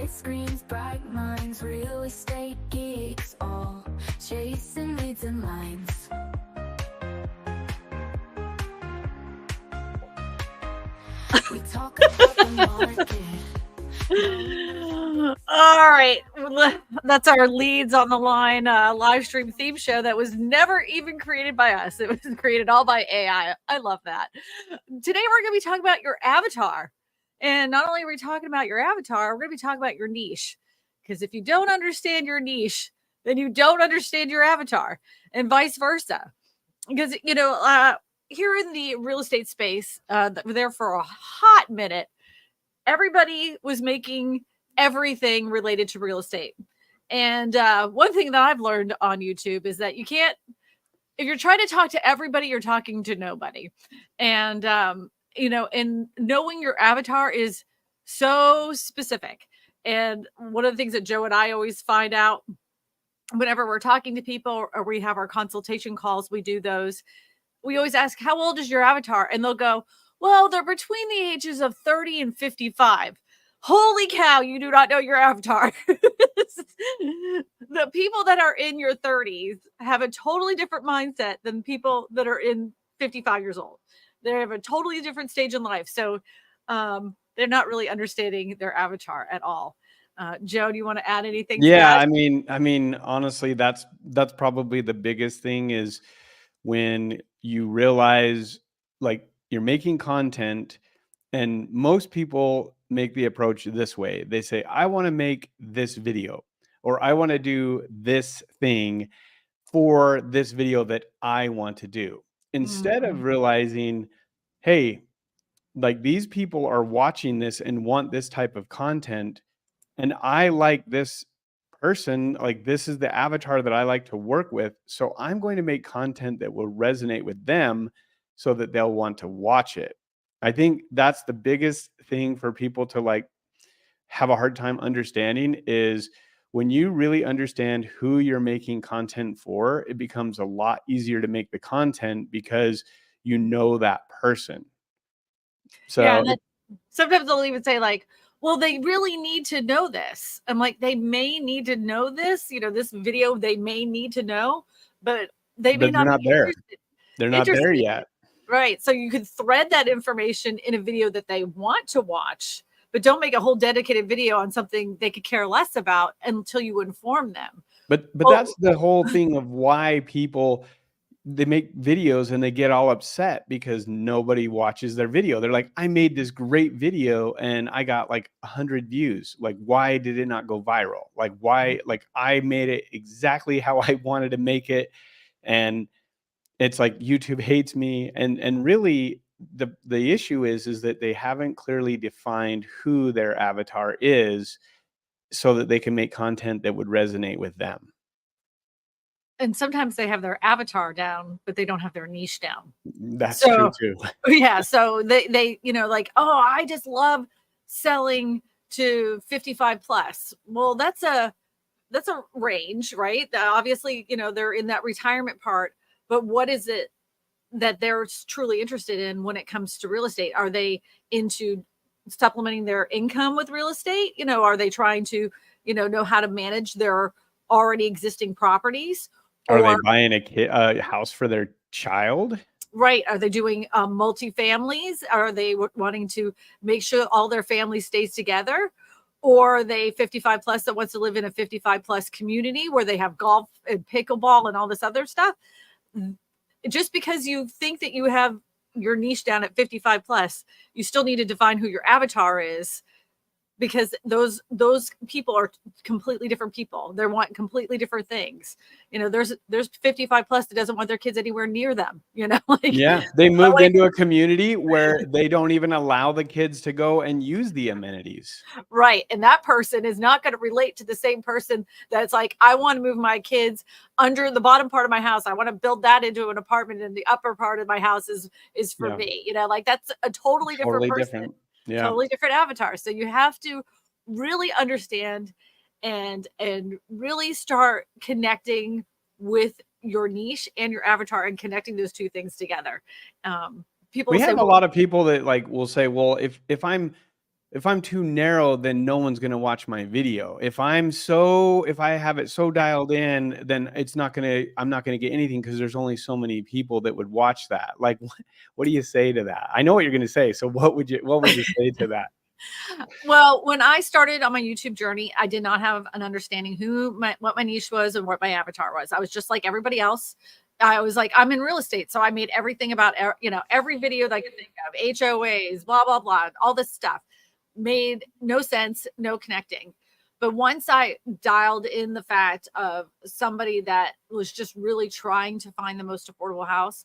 Bright screens, bright minds, real estate geeks, all chasing leads and lines. We talk about the market. All right, that's our leads on the line live stream theme show that was never even created by us. It was created all by AI. I love that. Today we're going to be talking about your avatar. And not only are we talking about your avatar, we're going to be talking about your niche. Because if you don't understand your niche, then you don't understand your avatar, and vice versa. Because, here in the real estate space, we're there for a hot minute. Everybody was making everything related to real estate. And one thing that I've learned on YouTube is that you can't, if you're trying to talk to everybody, you're talking to nobody. And, and knowing your avatar is so specific. And one of the things that Joe and I always find out whenever we're talking to people or we have our consultation calls, we do those. We always ask, how old is your avatar? And they'll go, well, they're between the ages of 30 and 55. Holy cow, you do not know your avatar. The people that are in your 30s have a totally different mindset than people that are in 55 years old. They have a totally different stage in life. So they're not really understanding their avatar at all. Joe, do you want to add anything to Yeah, that? I mean, honestly, that's probably the biggest thing is when you realize like you're making content, and most people make the approach this way. They say, I want to make this video, or I want to do this thing for this video that I want to do. Instead of realizing, hey, like these people are watching this and want this type of content, and I like this person, like this is the avatar that I like to work with. So I'm going to make content that will resonate with them so that they'll want to watch it. I think that's the biggest thing for people to like have a hard time understanding is when you really understand who you're making content for, it becomes a lot easier to make the content because you know that person. So Yeah, and then sometimes they'll even say like, well, they really need to know this. I'm like, they may need to know this, this video they may need to know, but they may but they're not not be there. They're not there interested. yet. Right. So you could thread that information in a video that they want to watch, but don't make a whole dedicated video on something they could care less about until you inform them. But Oh, that's the whole thing of why people they make videos and they get all upset because nobody watches their video. They're like, I made this great video and I got like 100 views. Like, why did it not go viral? Like, why? Like, I made it exactly how I wanted to make it, and it's like YouTube hates me. And really, the issue is that they haven't clearly defined who their avatar is, so that they can make content that would resonate with them. and sometimes they have their avatar down, but they don't have their niche down. That's true So too. yeah, so they like, oh, I just love selling to 55 plus. Well, that's a range, right? Obviously, they're in that retirement part, but what is it that they're truly interested in when it comes to real estate? Are they into supplementing their income with real estate? Are they trying to, know how to manage their already existing properties? Are they Or buying a house for their child? right, are they doing multi-families? Are they wanting to make sure all their family stays together? Or are they 55 plus that wants to live in a 55 plus community where they have golf and pickleball and all this other stuff? Just because you think that you have your niche down at 55 plus, you still need to define who your avatar is, because those people are completely different people. They want completely different things. There's 55 plus that doesn't want their kids anywhere near them. Like, Yeah, they moved into a community where they don't even allow the kids to go and use the amenities. right. And that person is not going to relate to the same person that's like, I want to move my kids under the bottom part of my house. I want to build that into an apartment, and the upper part of my house is for me. Like that's a totally different person. Different. Yeah. Totally different avatar. So you have to really understand and really start connecting with your niche and your avatar and connecting those two things together. People We say, have a lot of people that like will say, well, if I'm if I'm too narrow, then no one's going to watch my video. If I have it so dialed in, then I'm not going to get anything because there's only so many people that would watch that. Like, what do you say to that? I know what you're going to say. So what would you say to that? Well, when I started on my YouTube journey, I did not have an understanding what my niche was and what my avatar was. I was just like everybody else. I was like, I'm in real estate. So I made everything about, every video that I could think of, HOAs, blah, blah, blah, all this stuff made no sense, no connecting. But once I dialed in the fact of somebody that was just really trying to find the most affordable house,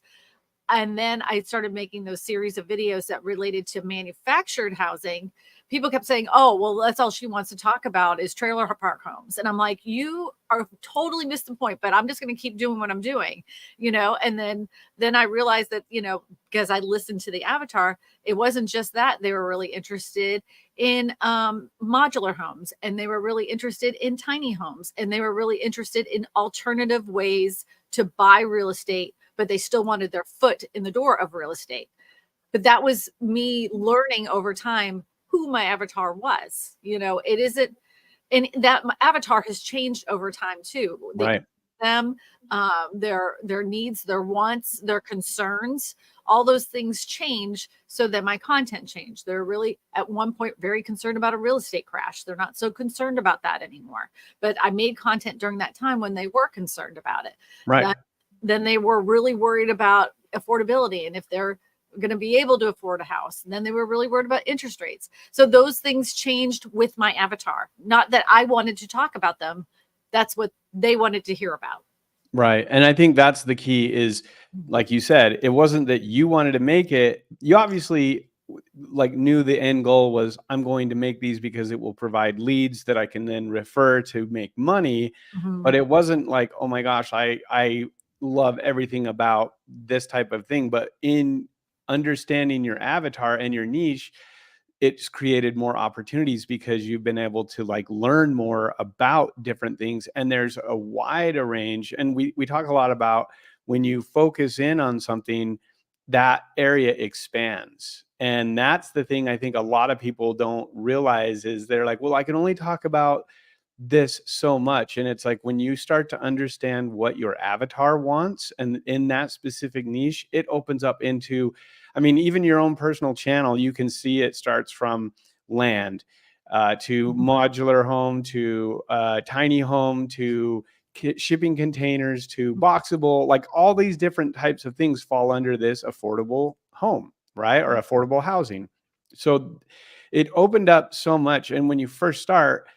and then I started making those series of videos that related to manufactured housing, people kept saying, oh, well, that's all she wants to talk about is trailer park homes. And I'm like, you are totally missed the point, but I'm just going to keep doing what I'm doing, And then I realized that, because I listened to the avatar, it wasn't just that. They were really interested in modular homes, and they were really interested in tiny homes, and they were really interested in alternative ways to buy real estate, but they still wanted their foot in the door of real estate. But that was me learning over time who my avatar was. It isn't, and that my avatar has changed over time too. Right. Their needs, their wants, their concerns, all those things change, so that my content changed. They're really at one point very concerned about a real estate crash. They're not so concerned about that anymore. But I made content during that time when they were concerned about it. Right. Then they were really worried about affordability and if they're going to be able to afford a house. And then they were really worried about interest rates. So those things changed with my avatar. Not that I wanted to talk about them. That's what they wanted to hear about. Right. And I think that's the key is, like you said, it wasn't that you wanted to make it. You obviously knew the end goal was, I'm going to make these because it will provide leads that I can then refer to make money. Mm-hmm. But it wasn't like, oh my gosh, I love everything about this type of thing. But in understanding your avatar and your niche, it's created more opportunities because you've been able to learn more about different things. And there's a wider range. And we talk a lot about when you focus in on something, that area expands. And that's the thing I think a lot of people don't realize is they're like, well, I can only talk about this so much. And it's like when you start to understand what your avatar wants and in that specific niche, it opens up into, even your own personal channel. You can see it starts from land to modular home to tiny home to shipping containers to boxable, all these different types of things fall under this affordable home, right? Or affordable housing. So it opened up so much. And when you first start,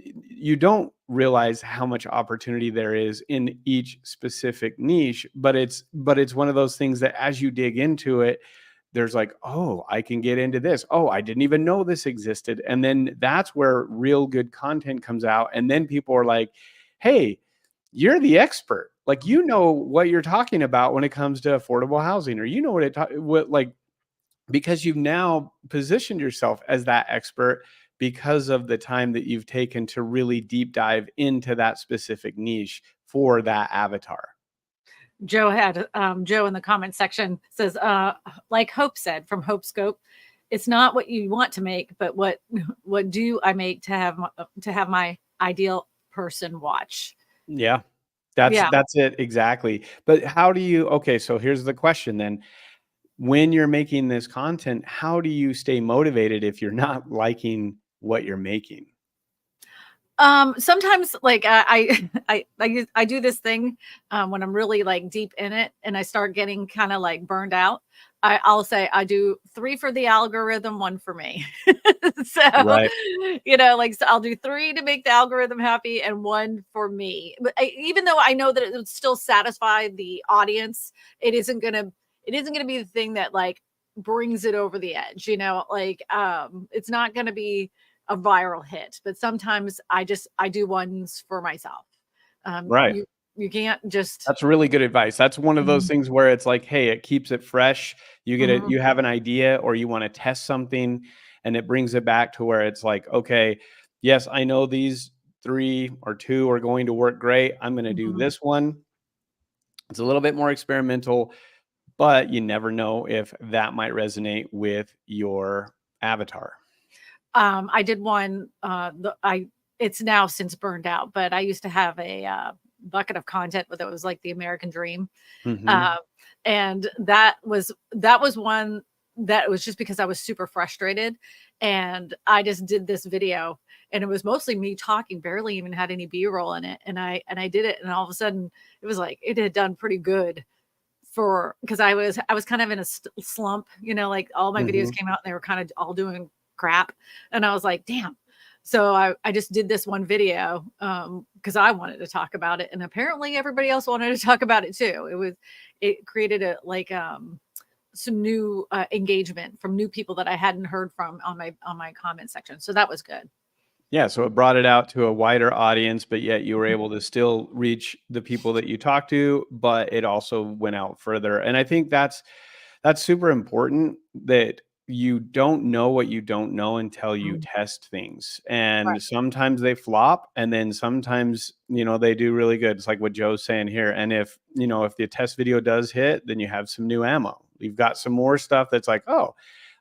you don't realize how much opportunity there is in each specific niche, but it's one of those things that as you dig into it, there's oh, I can get into this. Oh, I didn't even know this existed. And then that's where real good content comes out. And then people are like, hey, you're the expert. You know what you're talking about when it comes to affordable housing, or you know because you've now positioned yourself as that expert because of the time that you've taken to really deep dive into that specific niche for that avatar. Joe in the comment section says, like Hope said from Hope Scope, it's not what you want to make, but what do I make to have my ideal person watch? Yeah, that's it. Exactly. But how do you, okay, so here's the question then. When you're making this content, how do you stay motivated if you're not liking what you're making? Sometimes I do this thing when I'm really deep in it and I start getting kind of burned out. I'll say I do 3 for the algorithm, 1 for me. So, right. So I'll do 3 to make the algorithm happy and 1 for me. But even though I know that it would still satisfy the audience, it isn't gonna be the thing that brings it over the edge. It's not gonna be a viral hit, but sometimes I do ones for myself. Right. You can't just. That's really good advice. That's one of those things where it's hey, it keeps it fresh. You get it. You have an idea or you want to test something and it brings it back to where it's okay, yes, I know these 3 or 2 are going to work great. I'm going to do this one. It's a little bit more experimental, but you never know if that might resonate with your avatar. I did one, it's now since burned out, but I used to have a bucket of content that was like the American dream. Hmm. Uh, and that was one that was just because I was super frustrated, and I just did this video, and it was mostly me talking, barely even had any B-roll in it. And I did it, and all of a sudden it was like it had done pretty good for, because I was kind of in a slump, like all my videos Hmm. came out and they were kind of all doing crap, and I was like, damn. So I just did this one video because I wanted to talk about it, and apparently everybody else wanted to talk about it too. It created a like some new engagement from new people that I hadn't heard from on my comment section. So that was good. Yeah, so it brought it out to a wider audience, but yet you were able to still reach the people that you talk to, but it also went out further. And I think that's super important, that you don't know what you don't know until you Mm, test things. right. And sometimes they flop, and then sometimes, they do really good. It's like what Joe's saying here. And if the test video does hit, then you have some new ammo. You've got some more stuff that's like, oh,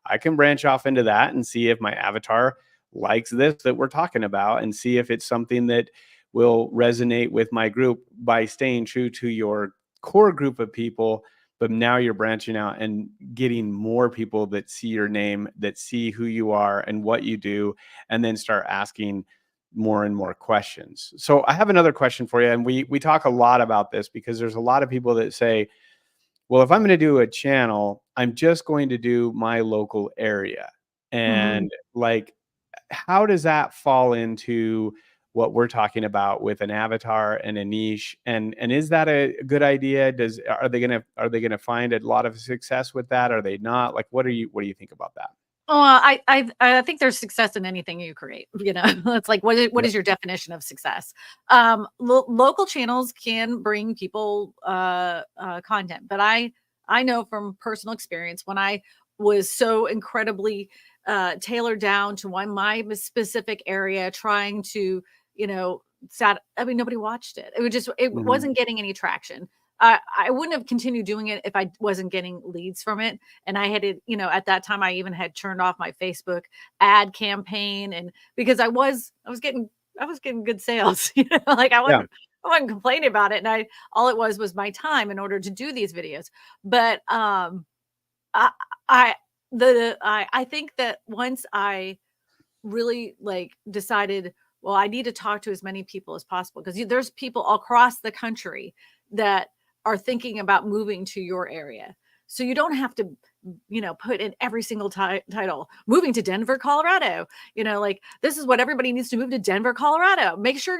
I can branch off into that and see if my avatar likes this that we're talking about, and see if it's something that will resonate with my group, by staying true to your core group of people. But now you're branching out and getting more people that see your name, that see who you are and what you do, and then start asking more and more questions. So I have another question for you, and we talk a lot about this because there's a lot of people that say, well, if I'm going to do a channel, I'm just going to do my local area. Mhm. And like, how does that fall into what we're talking about with an avatar and a niche? And is that a good idea? Are they gonna find a lot of success with that? Are they not? Like, what do you think about that? Oh, I think there's success in anything you create. It's like what Yep. is your definition of success? Local channels can bring people content, but I know from personal experience when I was so incredibly tailored down to my specific area, trying to you know I mean, nobody watched it. It Mhm. wasn't getting any traction. I wouldn't have continued doing it if I wasn't getting leads from it. And I had it, at that time I even had turned off my Facebook ad campaign, and because I was getting good sales, like Yeah. I wasn't complaining about it. And all it was my time in order to do these videos. But I I I think that once I really like decided, well, I need to talk to as many people as possible, because there's people across the country that are thinking about moving to your area. So you don't have to, put in every single title, moving to Denver, Colorado. Like, this is what everybody needs to move to Denver, Colorado. Make sure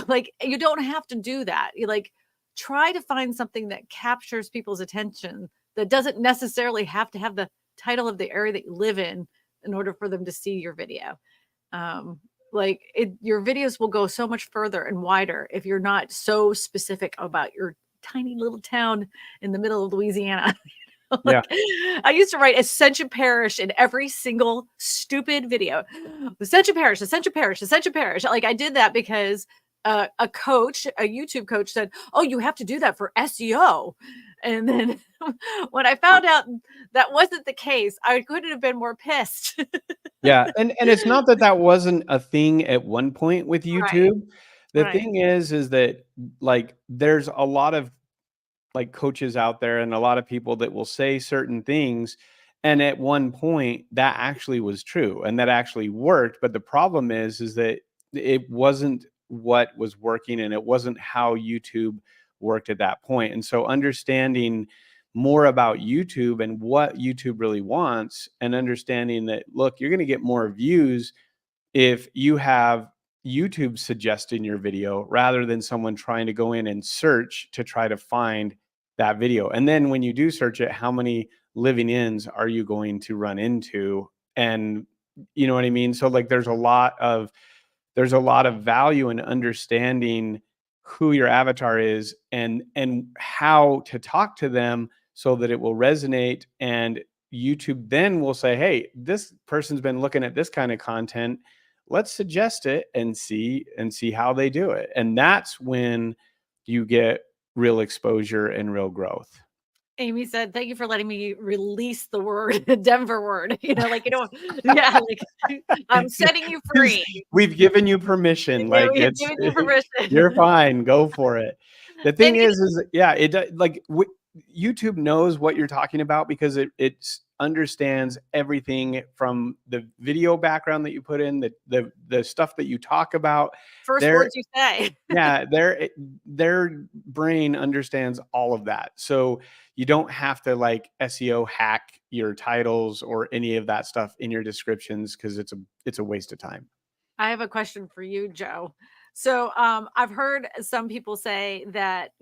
like, you don't have to do that. You like try to find something that captures people's attention, that doesn't necessarily have to have the title of the area that you live in order for them to see your video. Um, your videos will go so much further and wider if you're not so specific about your tiny little town in the middle of Louisiana. Yeah. Like, I used to write Ascension Parish in every single stupid video. Ascension Parish, Ascension Parish, Ascension Parish. Like, I did that because a YouTube coach said, "Oh, you have to do that for SEO." And then when I found out that wasn't the case, I couldn't have been more pissed. Yeah, and it's not that that wasn't a thing at one point with Right, YouTube. The right. thing is that, like, there's a lot of, like, coaches out there and a lot of people that will say certain things, and at one point that actually was true and that actually worked, but the problem is that it wasn't what was working, and it wasn't how YouTube worked at that point. And so understanding more about YouTube and what YouTube really wants, and understanding that, look, you're going to get more views if you have YouTube suggesting your video rather than someone trying to go in and search to try to find that video. And then when you do search it, how many living ins are you going to run into? And you know what I mean? So like there's a lot of value in understanding who your avatar is, and how to talk to them so that it will resonate. And YouTube then will say, hey, this person's been looking at this kind of content, let's suggest it and see how they do it. And that's when you get real exposure and real growth. Amy said, "Thank you for letting me release the word Denver word." Like yeah, like I'm setting you free. We've given you permission. Yeah, Like we have it's given you permission. you're fine. Go for it. The And thing is yeah, like YouTube knows what you're talking about because it understands everything from the video background that you put in, the stuff that you talk about. first Their words you say. yeah, their brain understands all of that. So you don't have to like SEO hack your titles or any of that stuff in your descriptions because it's a waste of time. I have a question for you, Joe. So, I've heard some people say that,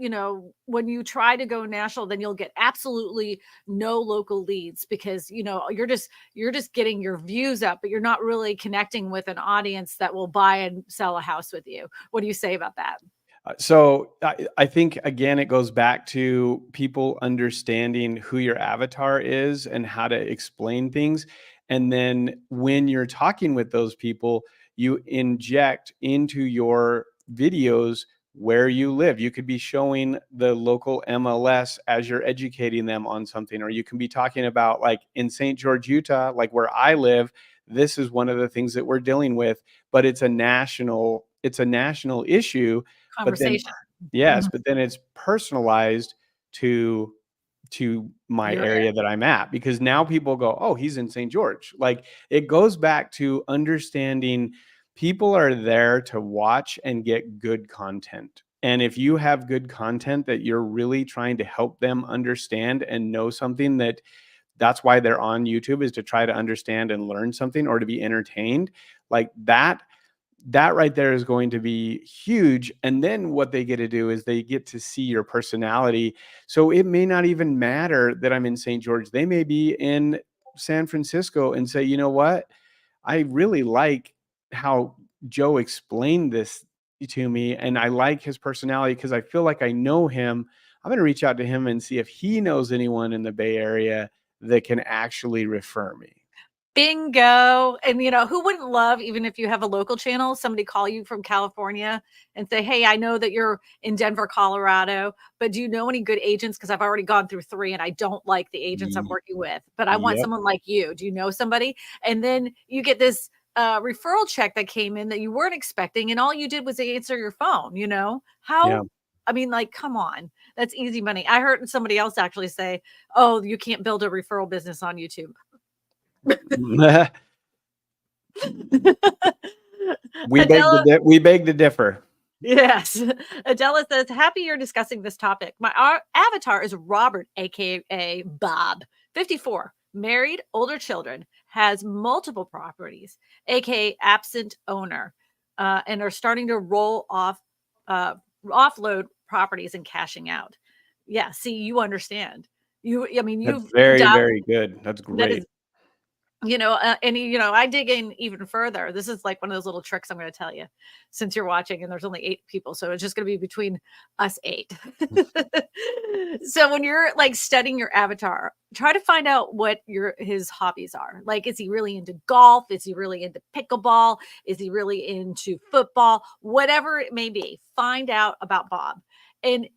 when you try to go national, then you'll get absolutely no local leads because, you're just getting your views up, but you're not really connecting with an audience that will buy and sell a house with you. What do you say about that? So I think again, it goes back to people understanding who your avatar is and how to explain things. And then when you're talking with those people, you inject into your videos where you live. You could be showing the local MLS as you're educating them on something, or you can be talking about like in St. George, Utah, like where I live, this is one of the things that we're dealing with, but it's a national issue. But then Conversation. yes, Mhm. but then it's personalized to my Your area that I'm at because now people go, "Oh, he's in St. George." Like it goes back to understanding people are there to watch and get good content. And if you have good content that you're really trying to help them understand and know something that's why they're on YouTube is to try to understand and learn something or to be entertained, like that right there is going to be huge. And then what they get to do is they get to see your personality. So it may not even matter that I'm in St. George. They may be in San Francisco and say, you know what? I really like how Joe explained this to me. And I like his personality because I feel like I know him. I'm going to reach out to him and see if he knows anyone in the Bay Area that can actually refer me. Bingo. And who wouldn't love, even if you have a local channel, somebody call you from California and say, "Hey, I know that you're in Denver, Colorado, but do you know any good agents? Because I've already gone through 3 and I don't like the agents I'm Ye- working with, but I want Yep. someone like you. Do you know somebody?" And then you get this referral check that came in that you weren't expecting, and all you did was answer your phone. Yeah. I mean, like, come on, that's easy money. I heard somebody else actually say, "Oh, you can't build a referral business on YouTube." Adela, We beg to differ. yes. Adela says, "Happy you're discussing this topic. My avatar is Robert, aka Bob, 54, married, older children, has multiple properties, aka absent owner, and are starting to roll off, offload properties and cashing out." Yeah, see, you understand. I mean, That's you've very, done very good. That's that great. is and I dig in even further. This is like one of those little tricks I'm going to tell you since you're watching and there's only 8 people. So it's just going to be between us 8. So when you're like studying your avatar, try to find out what his hobbies are. Like, is he really into golf? Is he really into pickleball? Is he really into football? Whatever it may be, find out about Bob. And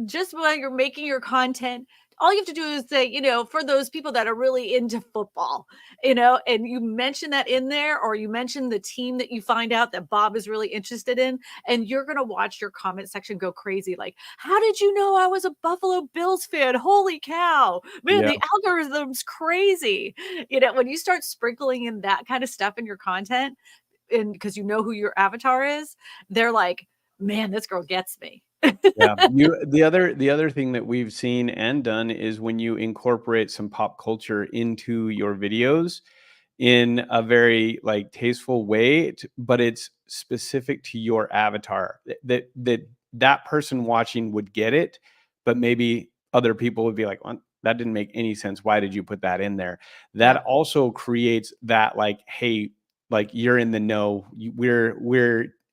just while you're making your content, all you have to do is say, for those people that are really into football, and you mention that in there, or you mention the team that you find out that Bob is really interested in, and you're going to watch your comment section go crazy. Like, "How did you know I was a Buffalo Bills fan? Holy cow, man, Yeah. the algorithm's crazy." When you start sprinkling in that kind of stuff in your content, and because you know who your avatar is, they're like, "Man, this girl gets me." Yeah. The other thing that we've seen and done is when you incorporate some pop culture into your videos in a very like tasteful way, but it's specific to your avatar. That person watching would get it, but maybe other people would be like, well, that didn't make any sense. Why did you put that in there? That Yep. also creates that like, hey, like you're in the know.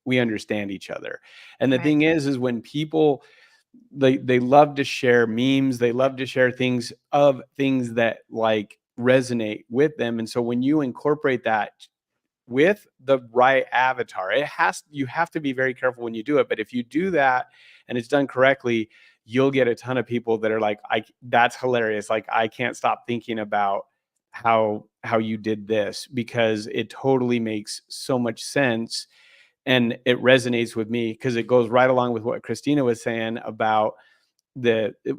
We understand each other. And the Right. thing is when people they love to share memes, they love to share things that like resonate with them. And so when you incorporate that with the right avatar, you have to be very careful when you do it. But if you do that and it's done correctly, you'll get a ton of people that are like, that's hilarious. Like, I can't stop thinking about how you did this, because it totally makes so much sense. And it resonates with me because it goes right along with what Christina was saying about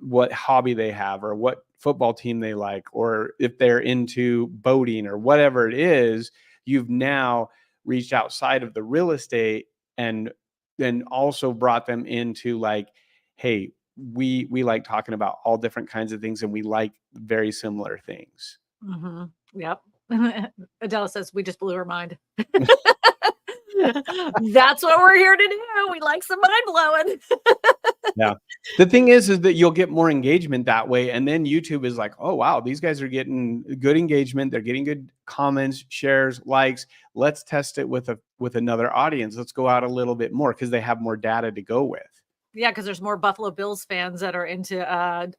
what hobby they have, or what football team they like, or if they're into boating or whatever it is. You've now reached outside of the real estate, and then also brought them into like, hey, we like talking about all different kinds of things, and we like very similar things. Yep. Adela says we just blew her mind. That's what we're here to do. We like some mind blowing. Yeah. The thing is that you'll get more engagement that way. And then YouTube is like, oh, wow, these guys are getting good engagement. They're getting good comments, shares, likes. Let's test it with another audience. Let's go out a little bit more, because they have more data to go with. Yeah, because there's more Buffalo Bills fans that are into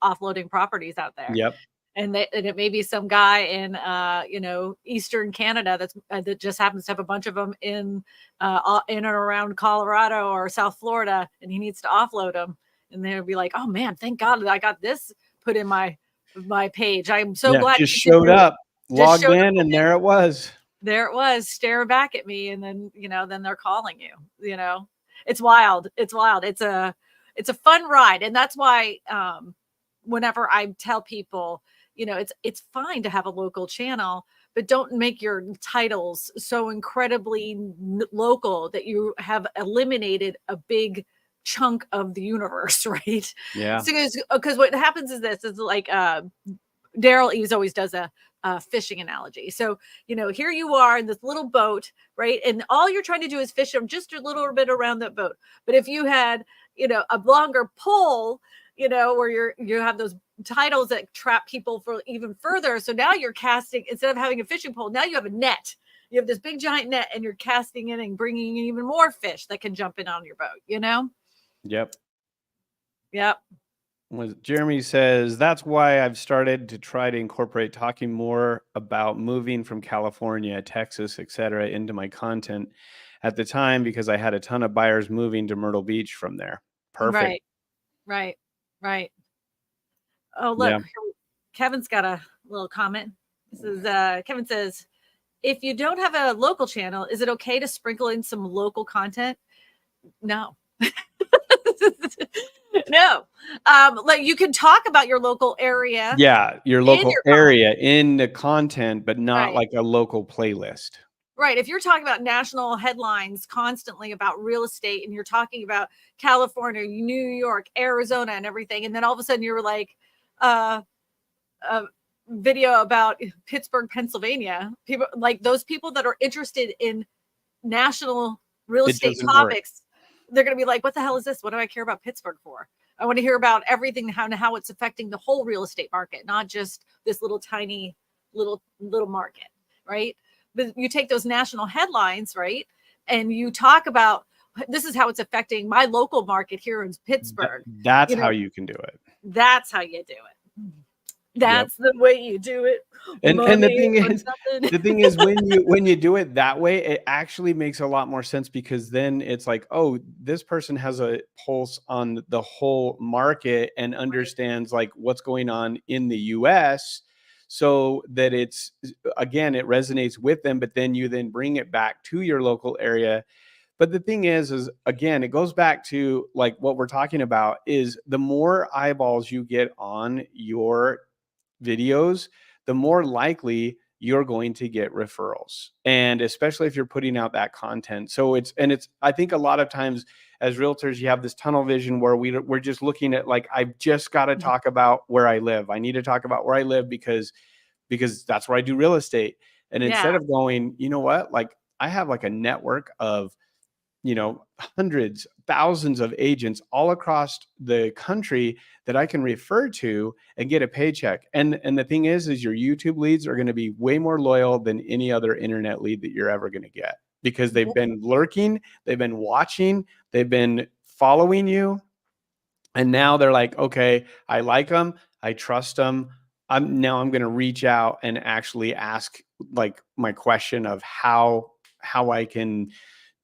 offloading properties out there. Yep. And it may be some guy in Eastern Canada that just happens to have a bunch of them in and around Colorado or South Florida, and he needs to offload them. And they'll be like, "Oh man, thank God that I got this put in my page. I'm so glad." Just showed up, logged in, and there it was. There it was, staring back at me, and then then they're calling you. It's wild. It's wild. It's a fun ride, and that's why whenever I tell people, it's fine to have a local channel, but don't make your titles so incredibly local that you have eliminated a big chunk of the universe, right? Yeah. Because what happens is this is like Daryl Eves always does a fishing analogy. So, here you are in this little boat, right? And all you're trying to do is fish them just a little bit around that boat. But if you had, a longer pole, where you have those titles that trap people for even further. So now you're casting, instead of having a fishing pole, now you have a net. You have this big giant net, and you're casting in and bringing in even more fish that can jump in on your boat, Yep. Jeremy says, that's why I've started to try to incorporate talking more about moving from California, Texas, etc., into my content at the time, because I had a ton of buyers moving to Myrtle Beach from there. Perfect. Right. Oh, look, Yeah. Kevin's got a little comment. This is Kevin says, if you don't have a local channel, is it okay to sprinkle in some local content? No. No. Like, you can talk about your local area. Yeah, your local area in the content, but not like a local playlist. Right. If you're talking about national headlines constantly about real estate, and you're talking about California, New York, Arizona, and everything, and then all of a sudden you're like a video about Pittsburgh, Pennsylvania, people like those people that are interested in national real estate topics, they're going to be like, what the hell is this? What do I care about Pittsburgh for? I want to hear about everything, how it's affecting the whole real estate market, not just this little tiny little market, right? But you take those national headlines, right, and you talk about, this is how it's affecting my local market here in Pittsburgh. That's how you can do it. That's how you do it. That's the way you do it. And the thing is, when you do it that way, it actually makes a lot more sense, because then it's like, oh, this person has a pulse on the whole market and understands like what's going on in the US, so that it's, again, it resonates with them, but then you then bring it back to your local area. But the thing is again, it goes back to like what we're talking about, is the more eyeballs you get on your videos, the more likely you're going to get referrals. And especially if you're putting out that content. So I think a lot of times as realtors, you have this tunnel vision where we're just looking at like, I've just got to talk about where I live. I need to talk about where I live because that's where I do real estate. And instead of going, you know what, like I have like a network of, hundreds, thousands of agents all across the country that I can refer to and get a paycheck. And the thing is your YouTube leads are going to be way more loyal than any other internet lead that you're ever going to get, because they've been lurking, they've been watching, they've been following you. And now they're like, okay, I like them, I trust them. I'm going to reach out and actually ask like my question of how I can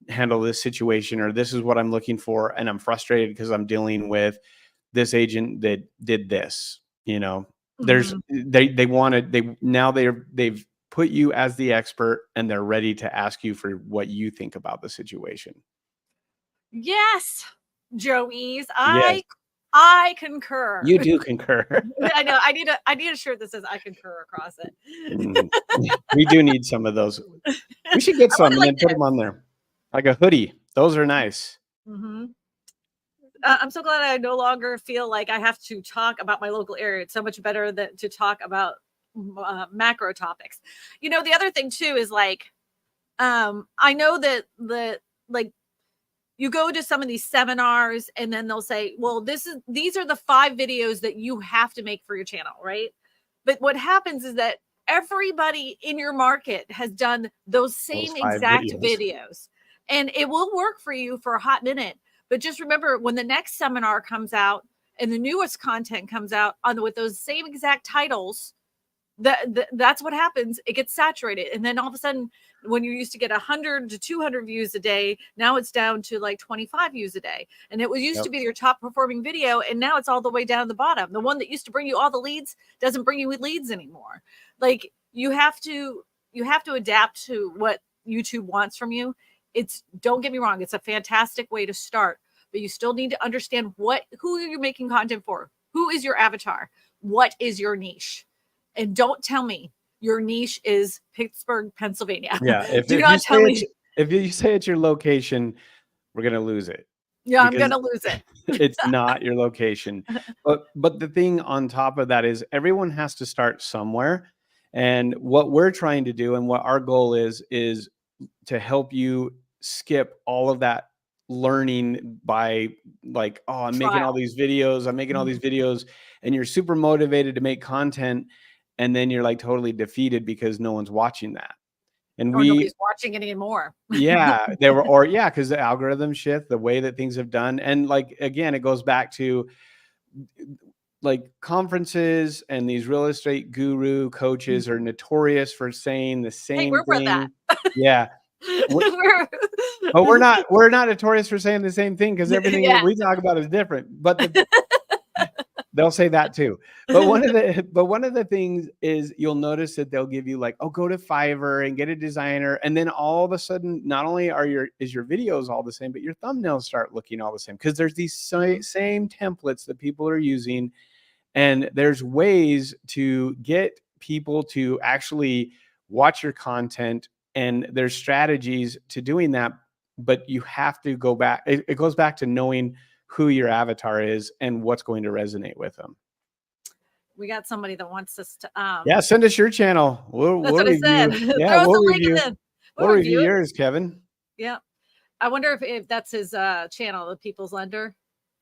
handle this situation, or this is what I'm looking for, and I'm frustrated because I'm dealing with this agent that did this, there's Mhm. they wanted they've put you as the expert and they're ready to ask you for what you think about the situation. Yes, Joey's. Yes, I concur. you do concur. I know. I need a shirt that says I concur across it. Mm. We do need some of those. We should get I would some and like then put to. them on there. Like a hoodie. Those are nice. Mhm. I'm so glad I no longer feel like I have to talk about my local area. It's so much better to talk about macro topics. The other thing too is like, I know that like you go to some of these seminars and then they'll say, well, these are the 5 videos that you have to make for your channel, right? But what happens is that everybody in your market has done those Those same 5 exact videos. videos, and it will work for you for a hot minute. But just remember, when the next seminar comes out and the newest content comes out with those same exact titles, that's what happens. It gets saturated, and then all of a sudden, when you used to get 100 to 200 views a day, now it's down to like 25 views a day. And it used Yep. to be your top performing video, and now it's all the way down the bottom. The one that used to bring you all the leads doesn't bring you leads anymore. Like you have to adapt to what YouTube wants from you. Don't get me wrong, it's a fantastic way to start, but you still need to understand who you're making content for. Who is your avatar? What is your niche? And don't tell me your niche is Pittsburgh, Pennsylvania. Yeah. Do not tell me. If you say it's your location, we're gonna lose it. Yeah, I'm Because gonna lose it. it's not your location. But the thing on top of that is everyone has to start somewhere. And what we're trying to do and what our goal is to help you skip all of that learning by like, oh, I'm making all Trial. these videos, I'm making all these Mhm. videos, and you're super motivated to make content, and then you're like totally defeated because no one's watching that. And Or we nobody's watching it anymore. yeah, there were or yeah, because the algorithm shift, the way that things have done. And like again, it goes back to like conferences and these real estate guru coaches are notorious for saying the Hey, same we're that. thing. Yeah. We're, We're- but we're not notorious for saying the same thing because everything that Yeah. we talk about is different. But they'll say that too. But one of the things is you'll notice that they'll give you like, oh, go to Fiverr and get a designer. And then all of a sudden, not only is your videos all the same, but your thumbnails start looking all the same because there's these same templates that people are using. And there's ways to get people to actually watch your content. And there's strategies to doing that. But you have to go back. It goes back to knowing who your avatar is and what's going to resonate with them. We got somebody that wants us to Yeah, send us your channel. We'll that's what I review. said. Yeah, Throw us we'll a link review. in. We'll review it. yours, Kevin. Yeah. I wonder if that's his channel, the People's Lender.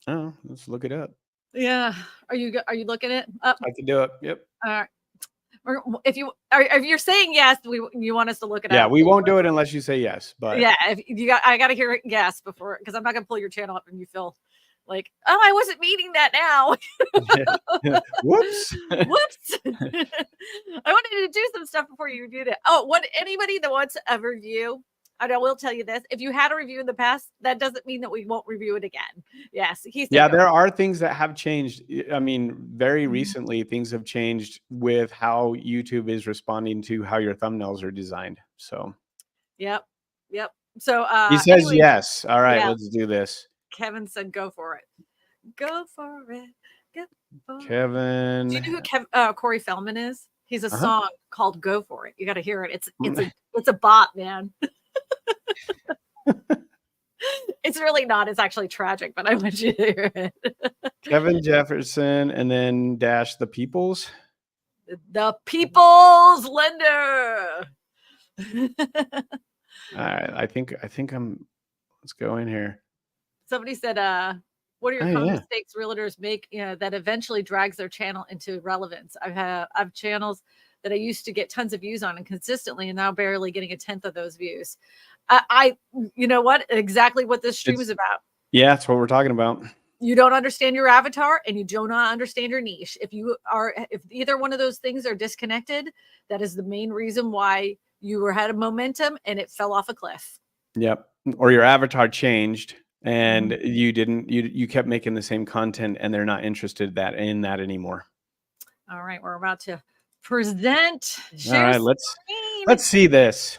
Oh, let's look it up. Yeah. Are you looking it up? I can do it. Yep. All right. If you're saying yes, you want us to look it Yeah, up. we won't do it unless you say yes. But Yeah, I got to hear it yes before, because I'm not gonna pull your channel up and you feel like, oh, I wasn't meaning that now. Whoops. Whoops. I wanted to do some stuff before you reviewed it. Oh, anybody that wants a review, and I will tell you this: if you had a review in the past, that doesn't mean that we won't review it again. Yes, Yeah, there are things that have changed. I mean, very Mhm. recently, things have changed with how YouTube is responding to how your thumbnails are designed. So Yep. So he says anyway, yes. All right, yeah. let's do this. Kevin said, "Go for it. Go for it. Go for it." Kevin. Do you know who Corey Feldman is? He's a song called "Go for It." You got to hear it. It's a bop, man. It's really not. It's actually tragic, but I want you to hear it. Kevin Jefferson and then dash the Peoples. The People's Lender. All right, I think let's go in here. Somebody said, what are your Oh, common yeah. mistakes realtors make that eventually drags their channel into relevance? I've channels that I used to get tons of views on and consistently, and now barely getting a tenth of those views. You know what? Exactly what this stream is about. Yeah, that's what we're talking about. You don't understand your avatar and you do not understand your niche. If either one of those things are disconnected, that is the main reason why you had a momentum and it fell off a cliff. Yep. Or your avatar changed and you kept making the same content, and they're not interested in that anymore. All right, we're about to present. All right, let's see this.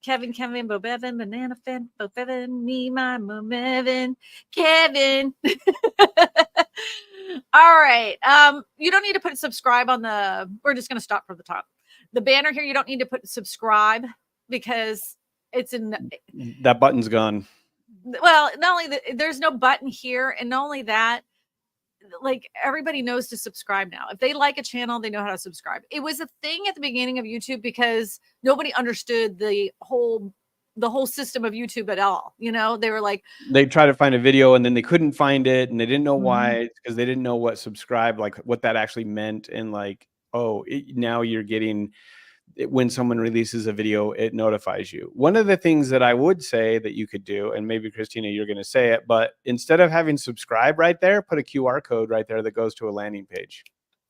Kevin, Bo Bevan, Banana Fan, Bo Bevan, me, my Mevin, Kevin. All right. You don't need to put subscribe on we're just going to start from the top. The banner here, you don't need to put subscribe because it's that button's gone. Well, not only there's no button here, and not only that, like everybody knows to subscribe now. If they like a channel, they know how to subscribe. It was a thing at the beginning of YouTube because nobody understood the whole system of YouTube at all. They were like, they tried to find a video and then they couldn't find it, and they didn't know why, because they didn't know what subscribe, like what that actually meant. And like, now you're getting, when someone releases a video, it notifies you. One of the things that I would say that you could do, and maybe Christina, you're going to say it, but instead of having subscribe right there, put a QR code right there that goes to a landing page.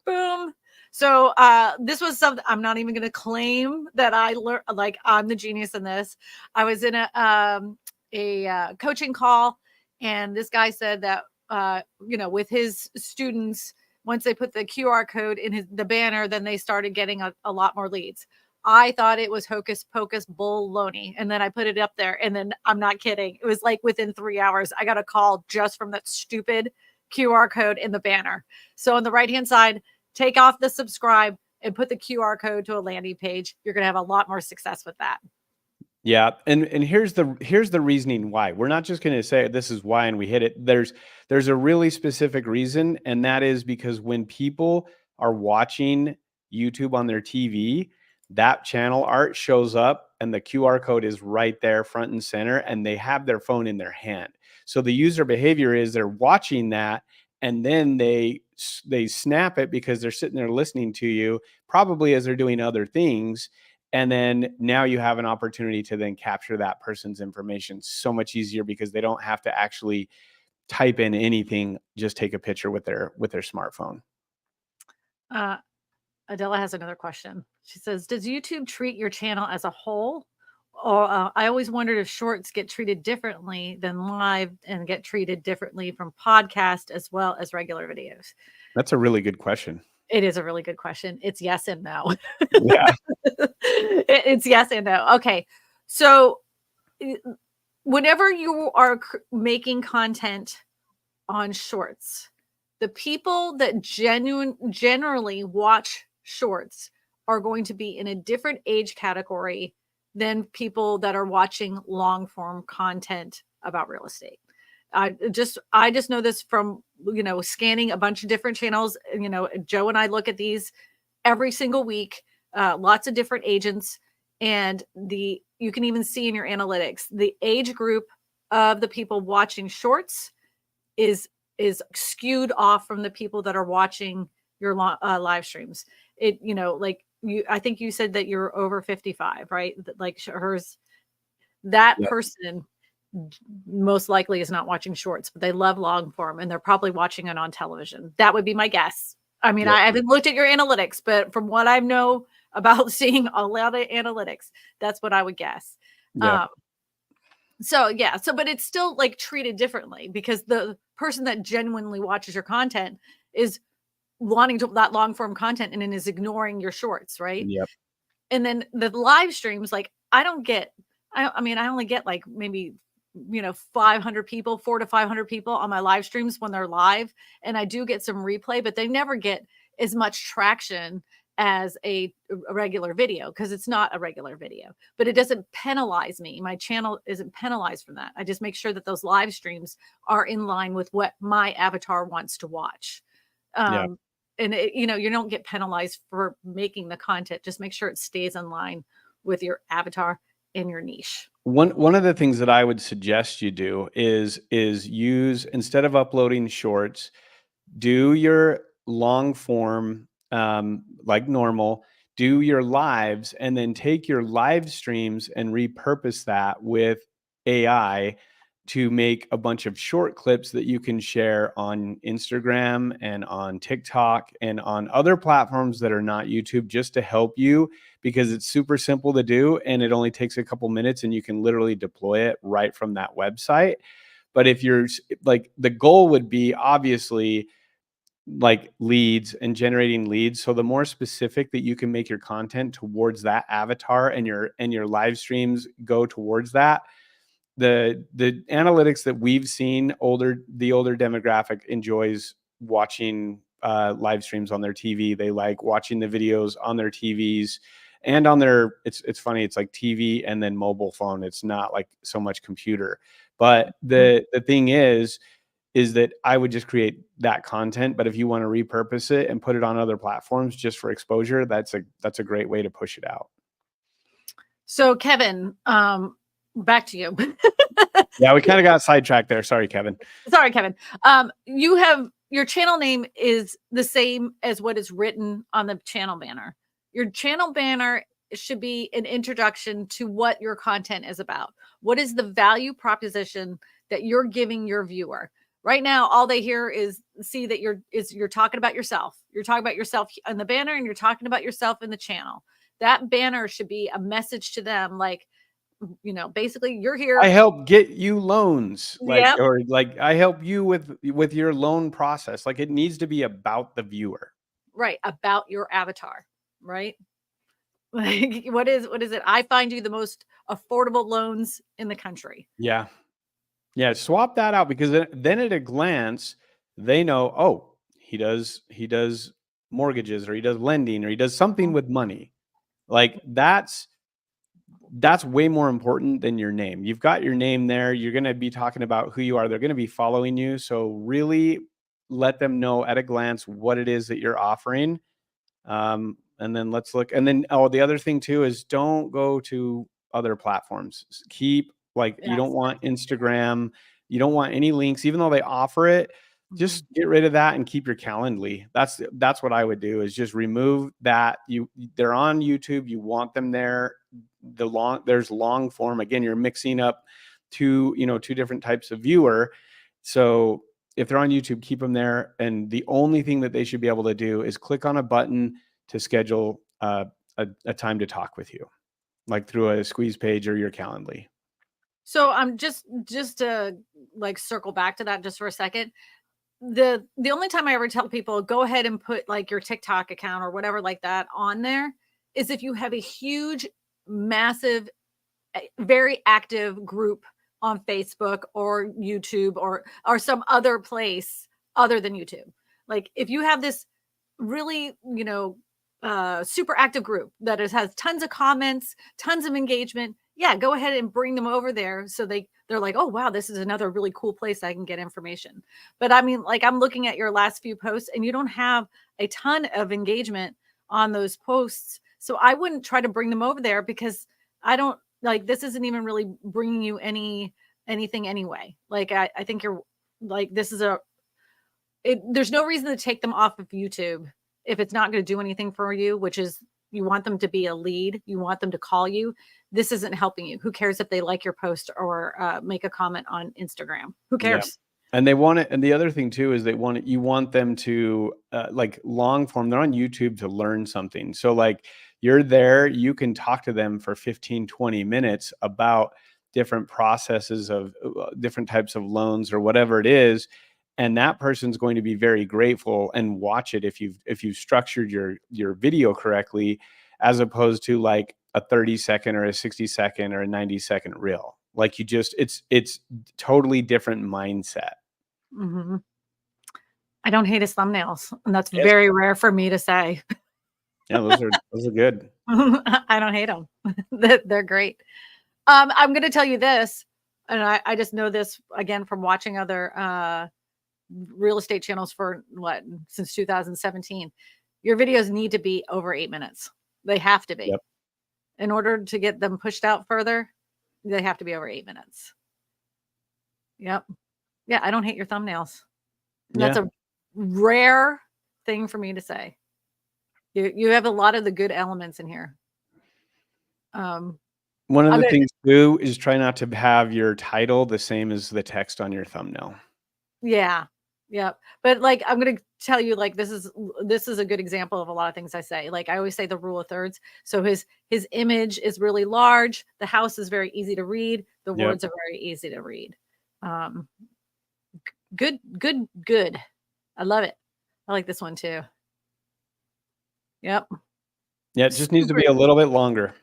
Boom. So this was something I'm not even going to claim that I learned, like I'm the genius in this. I was in a coaching call, and this guy said that, with his students, once they put the QR code in the banner, then they started getting a lot more leads. I thought it was hocus pocus baloney. And then I put it up there, and then I'm not kidding. It was like within 3 hours, I got a call just from that stupid QR code in the banner. So on the right-hand side, take off the subscribe and put the QR code to a landing page. You're going to have a lot more success with that. Yeah. And here's the reasoning why. We're not just going to say this is why and we hit it. There's a really specific reason. And that is because when people are watching YouTube on their TV, that channel art shows up and the QR code is right there front and center, and they have their phone in their hand. So the user behavior is they're watching that, and then they snap it because they're sitting there listening to you, probably as they're doing other things. And then now you have an opportunity to then capture that person's information so much easier, because they don't have to actually type in anything, just take a picture with their smartphone. Adela has another question. She says, does YouTube treat your channel as a whole? Or I always wondered if shorts get treated differently than live and get treated differently from podcast as well as regular videos. That's a really good question. It is a really good question. It's yes and no. Yeah. It's yes and no. Okay. So whenever you are making content on shorts, the people that generally watch shorts are going to be in a different age category than people that are watching long form content about real estate. I just know this from, scanning a bunch of different channels. Joe and I look at these every single week, lots of different agents, and you can even see in your analytics, the age group of the people watching shorts is skewed off from the people that are watching your live streams. I think you said that you're over 55, right? Like hers, that Yep. person most likely is not watching shorts, but they love long form, and they're probably watching it on television. That would be my guess. I mean, Yep. I haven't looked at your analytics, but from what I know about seeing a lot of analytics, that's what I would guess. Yeah. But it's still like treated differently, because the person that genuinely watches your content is wanting that long form content and then is ignoring your shorts, right? Yep. And then the live streams, like I only get like maybe 500 people, 400 to 500 people on my live streams when they're live, and I do get some replay, but they never get as much traction as a regular video, because it's not a regular video. But it doesn't penalize me. My channel isn't penalized from that. I just make sure that those live streams are in line with what my avatar wants to watch. Yeah. And you don't get penalized for making the content. Just make sure it stays in line with your avatar and your niche. One of the things that I would suggest you do is use, instead of uploading shorts, do your long form like normal, do your lives, and then take your live streams and repurpose that with AI to make a bunch of short clips that you can share on Instagram and on TikTok and on other platforms that are not YouTube, just to help you, because it's super simple to do and it only takes a couple minutes and you can literally deploy it right from that website. But if you're like, the goal would be obviously like leads and generating leads. So the more specific that you can make your content towards that avatar, and your live streams go towards that, the analytics that we've seen, the older demographic enjoys watching live streams on their TV. They like watching the videos on their TVs and on their, it's funny, it's like TV and then mobile phone. It's not like so much computer. But the thing is that I would just create that content. But if you want to repurpose it and put it on other platforms just for exposure, that's a great way to push it out. So Kevin, back to you. Yeah, we kind of got sidetracked there. Sorry, Kevin. Sorry, Kevin. You have, your channel name is the same as what is written on the channel banner. Your channel banner should be an introduction to what your content is about. What is the value proposition that you're giving your viewer? Right now, all they hear is see that you're talking about yourself. You're talking about yourself on the banner, and you're talking about yourself in the channel. That banner should be a message to them, like, you know, basically, you're here. I help get you loans, like, Yep. or like, I help you with your loan process. Like, it needs to be about the viewer, Right, about your avatar, right? Like, what is it? I find you the most affordable loans in the country. Yeah. Swap that out, because then at a glance, they know, oh, he does mortgages, or he does lending, or he does something with money. Like, that's way more important than your name. You've got your name there. You're going to be talking about who you are. They're going to be following you. So really let them know at a glance what it is that you're offering. And then let's look. And then, the other thing too is, don't go to other platforms. Keep, like, you don't want Instagram. You don't want any links, even though they offer it. Just get rid of that and keep your Calendly. That's what I would do, is just remove that. They're on YouTube. You want them there. There's long form. Again, you're mixing up two different types of viewer. So if they're on YouTube, keep them there. And the only thing that they should be able to do is click on a button to schedule a time to talk with you, like through a squeeze page or your Calendly. So I'm just to like circle back to that just for a second. The only time I ever tell people go ahead and put like your TikTok account or whatever like that on there is if you have a huge, massive, very active group on Facebook or YouTube or some other place other than YouTube. Like, if you have this really, super active group that has tons of comments, tons of engagement, yeah, go ahead and bring them over there. So they're like, oh, wow, this is another really cool place I can get information. But I mean, like, I'm looking at your last few posts and you don't have a ton of engagement on those posts. So I wouldn't try to bring them over there, because I don't, like, this isn't even really bringing you anything anyway. Like, I think you're like, this is there's no reason to take them off of YouTube if it's not going to do anything for you, which is, you want them to be a lead. You want them to call you. This isn't helping you. Who cares if they like your post or make a comment on Instagram? Who cares? Yeah. And they want it. And the other thing too is you want them to like long form. They're on YouTube to learn something. So like, you're there, you can talk to them for 15, 20 minutes about different processes of different types of loans or whatever it is. And that person's going to be very grateful and watch it if you've structured your video correctly, as opposed to like a 30-second or a 60-second or a 90-second reel. Like, it's totally different mindset. Mm-hmm. I don't hate his thumbnails, and that's very rare for me to say. Yeah, those are good. I don't hate them. They're great. I'm going to tell you this, and I just know this again from watching other real estate channels since 2017. Your videos need to be over 8 minutes. They have to be. Yep. In order to get them pushed out further, they have to be over 8 minutes. Yep. Yeah, I don't hate your thumbnails. That's a rare thing for me to say. You have a lot of the good elements in here. One of the things too is try not to have your title the same as the text on your thumbnail. Yeah. Yeah. But like, I'm going to tell you, like, this is a good example of a lot of things I say. Like, I always say the rule of thirds. So his image is really large. The house is very easy to read. The words are very easy to read. Um, good. I love it. I like this one too. Yep. Yeah, it just needs to Super. be a little bit longer.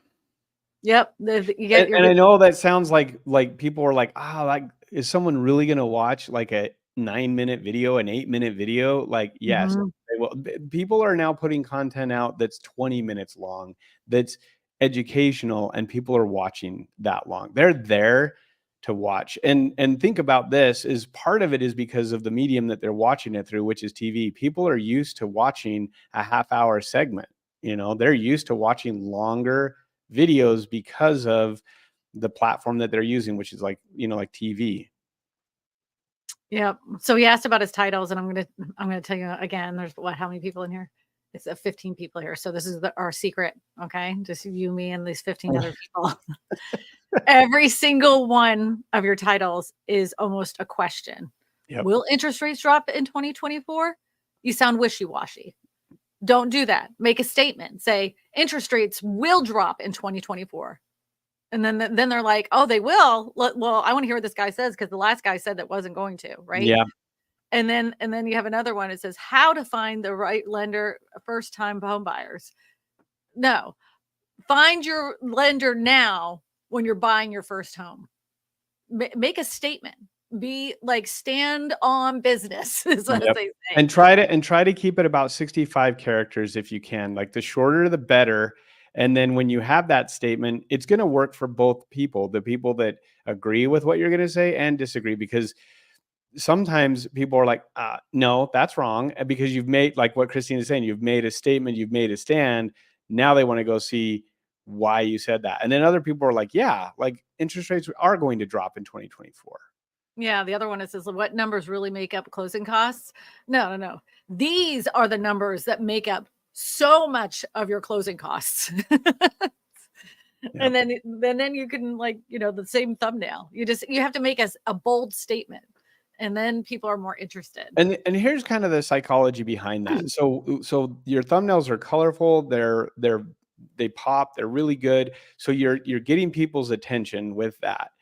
Yep. You get And I know that sounds like people are like, "Ah, like, is someone really gonna watch, like, a 9-minute video, an 8-minute video?" Like, yes, Mhm. they will. People are now putting content out that's 20 minutes long, that's educational, and people are watching that long. They're there to watch. And think about this, is part of it is because of the medium that they're watching it through, which is TV. People are used to watching a half-hour segment, They're used to watching longer videos because of the platform that they're using, which is like TV. Yep. So he asked about his titles, and I'm gonna tell you again. There's how many people in here? It's 15 people here. So this is our secret. Okay, just you, me, and these 15 other people. Every single one of your titles is almost a question. Yep. Will interest rates drop in 2024? You sound wishy-washy. Don't do that. Make a statement. Say interest rates will drop in 2024. And then they're like, "Oh, they will? Well, I want to hear what this guy says because the last guy said that wasn't going to, right?" Yeah. And then you have another one. It says how to find the right lender, first time home buyers. No, find your lender now when you're buying your first home. Make a statement. Be like, stand on business, is what Yep. they say. And try to keep it about 65 characters if you can. Like, the shorter the better. And then when you have that statement, it's going to work for both people, the people that agree with what you're going to say and disagree, because sometimes people are like, no, that's wrong. Because you've made, like what Christine is saying, you've made a statement, you've made a stand. Now they want to go see why you said that. And then other people are like, yeah, like, interest rates are going to drop in 2024. Yeah, the other one, it says, what numbers really make up closing costs? No. These are the numbers that make up so much of your closing costs. And then you can, like, the same thumbnail. You have to make a bold statement, and then people are more interested. And here's kind of the psychology behind that. So your thumbnails are colorful, they pop, they're really good. So you're getting people's attention with that.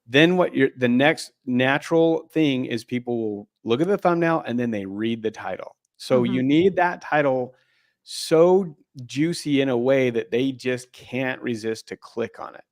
Then the next natural thing is people will look at the thumbnail and then they read the title. So you need that title so juicy in a way that they just can't resist to click on it.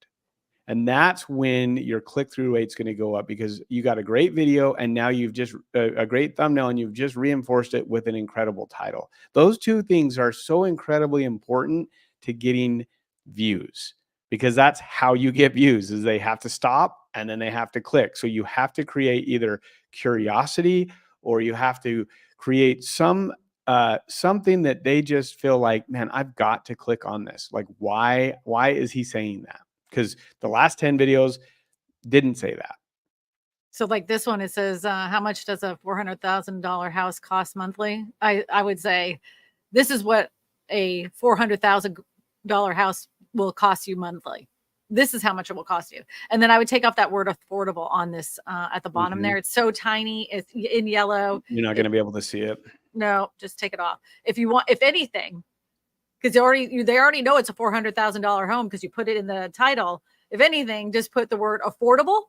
And that's when your click-through rate's going to go up, because you got a great video and now you've just a great thumbnail and you've just reinforced it with an incredible title. Those two things are so incredibly important to getting views, because that's how you get views, is they have to stop and then they have to click. So you have to create either curiosity, or you have to create something that they just feel like, man, I've got to click on this. Like, why is he saying that? Because the last 10 videos didn't say that. So like this one, it says, how much does a $400,000 house cost monthly? I would say this is what a $400,000 house will cost you monthly. This is how much it will cost you. And then I would take off that word affordable on this at the bottom there. It's so tiny. It's in yellow. You're not going to be able to see it. No, just take it off. If you want, if anything, because they already know it's a $400,000 home because you put it in the title. If anything, just put the word affordable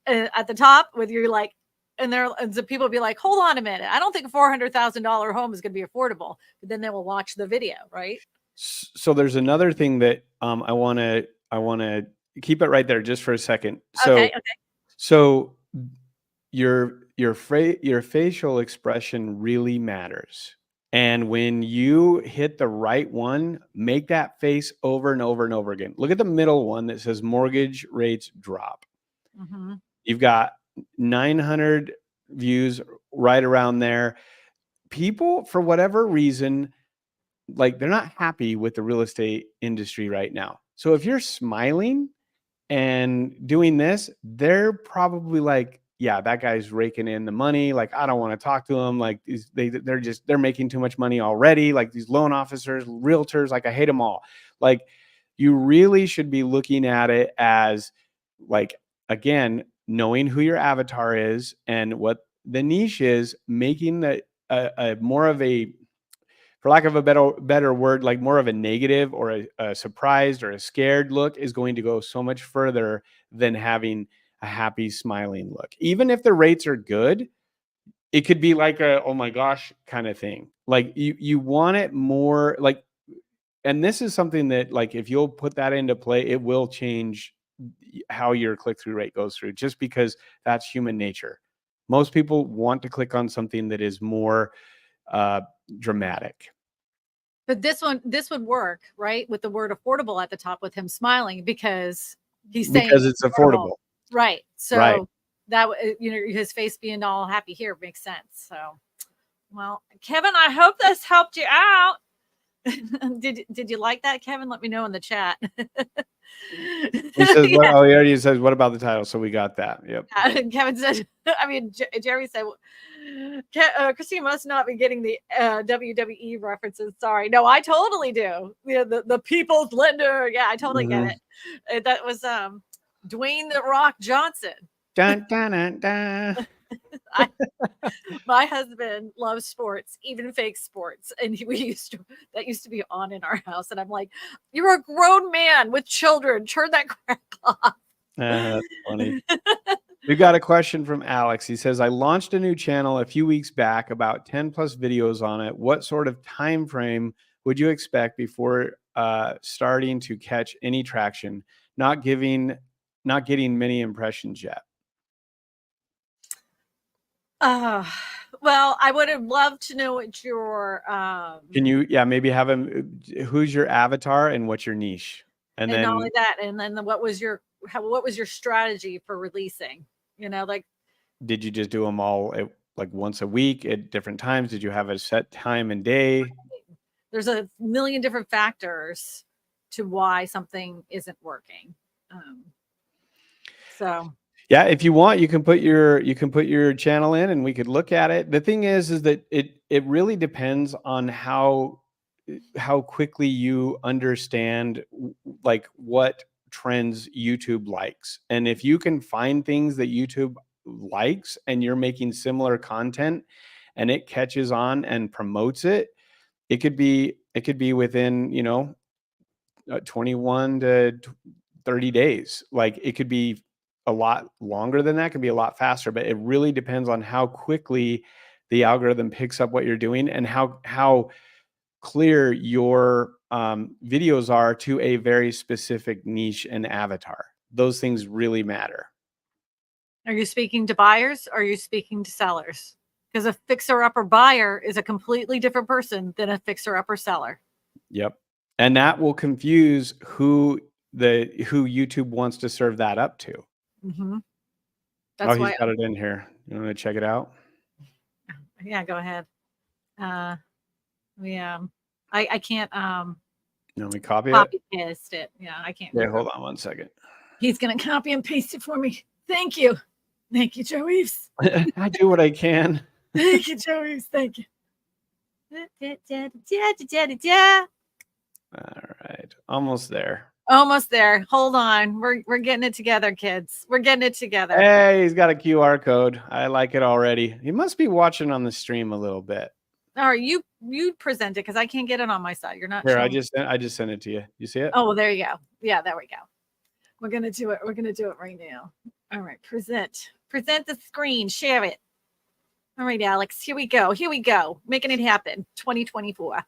at the top with your like, and so people will be like, hold on a minute, I don't think a $400,000 home is going to be affordable. But then they will watch the video, right? So there's another thing that I want to keep it right there just for a second. Okay. So your facial expression really matters. And when you hit the right one, make that face over and over and over again. Look at the middle one that says mortgage rates drop. You've got 900 views right around there. People, for whatever reason, like, they're not happy with the real estate industry right now. So if you're smiling and doing this, they're probably like, yeah, that guy's raking in the money. Like, I don't want to talk to him. Like, they're making too much money already. Like, these loan officers, realtors, like, I hate them all. Like, you really should be looking at it as, like, again, knowing who your avatar is and what the niche is, making a more of a, for lack of a better word, like more of a negative or a surprised or a scared look is going to go so much further than having a happy, smiling look. Even if the rates are good, it could be like a, oh my gosh, kind of thing. Like you want it more like, and this is something that like, if you'll put that into play, it will change how your click-through rate goes through, just because that's human nature. Most people want to click on something that is more dramatic. But this would work, right? With the word affordable at the top with him smiling, because he's saying Because it's affordable. Right. So Right. that, his face being all happy here makes sense. So, well, Kevin, I hope this helped you out. Did you like that, Kevin? Let me know in the chat. He says, he already says, what about the title? So we got that. Yep. Kevin said, Jerry said, Christine must not be getting the WWE references. Sorry. No, I totally do. The people's lender. Yeah, I totally get it. That was Dwayne "The Rock" Johnson. Dun, dun, dun, dun. My husband loves sports, even fake sports, and that used to be on in our house. And I'm like, you're a grown man with children. Turn that crap off. That's funny. We've got a question from Alex. He says, I launched a new channel a few weeks back, about 10 plus videos on it. What sort of time frame would you expect before starting to catch any traction? Not getting many impressions yet. Well, I would have loved to know what your can you maybe have him, who's your avatar and what's your niche, and then not only that, and then what was your strategy for releasing? Like, did you just do them all like once a week at different times? Did you have a set time and day? There's a million different factors to why something isn't working. So yeah, if you want, you can put your channel in and we could look at it. The thing is that it really depends on how quickly you understand like what trends YouTube likes. And if you can find things that YouTube likes and you're making similar content and it catches on and promotes it, it could be within 21 to 30 days. Like, it could be a lot longer than that, could be a lot faster, but it really depends on how quickly the algorithm picks up what you're doing and how clear your videos are to a very specific niche and avatar. Those things really matter. Are you speaking to buyers or are you speaking to sellers? Because a fixer-upper buyer is a completely different person than a fixer-upper seller. Yep. And that will confuse who YouTube wants to serve that up to. Mm-hmm. That's why he's got it in here. You want to check it out? Yeah, go ahead. I can't let me copy paste it. Yeah, I can't. Yeah, hold on one second. He's gonna copy and paste it for me. Thank you, Joe Eves. I do what I can. Thank you, Joe Eves. Thank you. All right, almost there. Almost there. Hold on. We're getting it together, kids. We're getting it together. Hey, he's got a QR code. I like it already. He must be watching on the stream a little bit. All right, you present it because I can't get it on my side. You're not here. I just sent it to you. You see it? Oh, well, there you go. Yeah, there we go. We're gonna do it. We're gonna do it right now. All right, present the screen. Share it. All right, Alex. Here we go. Making it happen. 2024.